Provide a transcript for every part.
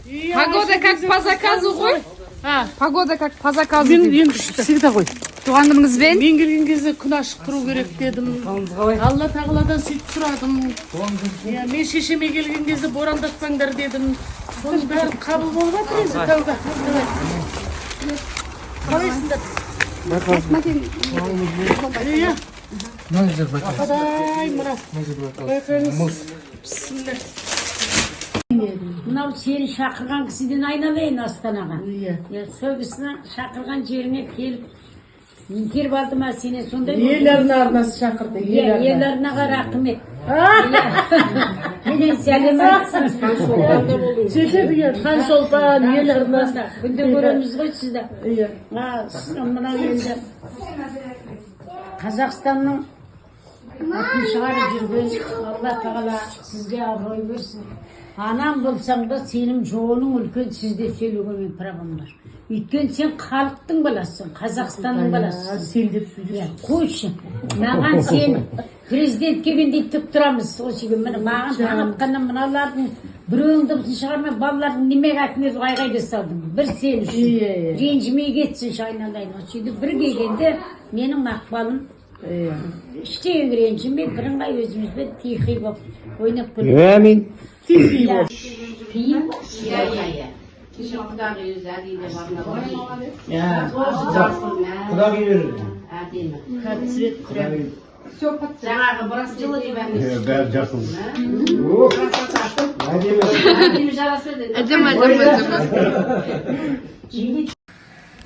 Погода как по заказу ғой? Погода как по заказу. Мен ең күшті всегда ғой. Туған күніңізбен? Мен келген кезде күн ашық тұру керек дедім. Алла тағаладан сөйтіп сұрадым. Мен шешеме келген кезде борандатпаңдар дедім. Соның бәрі қабыл болып жатыр енді. Тәуба. Қалайсыңдар? Құдай мұрат. Байқаңыз. Бісміллә. Мынау сені шақырған кісіден айналайын Астанаға. Иә. Сол кісіні шақырған жеріне келіп еңкеріп алды ма сені сондай? Ел арнасы шақырды. Ел арнаға рахмет. Менен сәлем айтсын. Жетеді ел, Ханшолпан, ел арнасы. Күнде көреміз ғой сізді. Иә. Мынау енді Қазақстанның атын шығарып жүрген Алла тағала сізге абырой берсін. Анам болсаң да сенің жолың үлкен, сізде сөйлеуге мен правам бар. Өйткені сен халықтың баласысың, Қазақстанның баласысың. Сен деп сөйлесің. Қойшы, маған сен президент келгендей тік тұрамыз. Осы маған таңатқанда мыналардың біреуің дыбысын шығармай, балалардың немеге әкімет айғайды салдым. Бір сен үшін. Ренжімей кетсін айналайын. Осы үйді бір келгенде менің мақпалым іштен ренжімей, бірыңғай өзімізбен тихий болып ойнап көрдік. Әмин. Тихий болып. Қиын? Құдағи берді. Қатсырет құрам. Жаңағы бұрас жылы Бәрі жақын.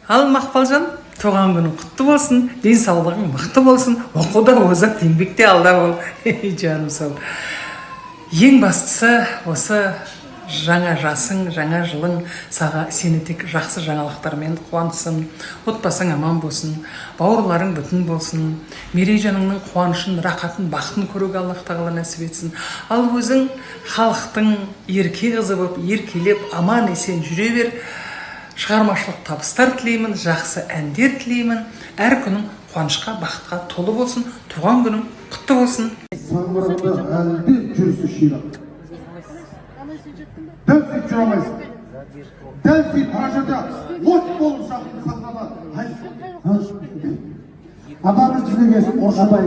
Ал Мақпалжан, туған күнің құтты болсын, денсаулығың мықты болсын, оқуда озат, еңбекте алда бол. Жаным сау. Ең бастысы осы жаңа жасың, жаңа жылың сені тек жақсы жаңалықтармен қуантсын, отбасың аман болсын, бауырларың бүтін болсын, Мерейжаныңның қуанышын, рақатын, бақытын көруге Аллах тағала нәсіп етсін. Ал өзің халықтың ерке қызы болып, еркелеп, аман есен жүре бер. Шығармашылық табыстар тілеймін, жақсы әндер тілеймін. Әр күнің қуанышқа, бақытқа толы болсын, туған күнің құтты болсын. Саңғырғанда әлде жүрісі ширақ. Дәл сөйт жүрамайсың. Дәл сөйт мына жерде от болып жақын сақтама. Адамыз бізге келсін, оршабай.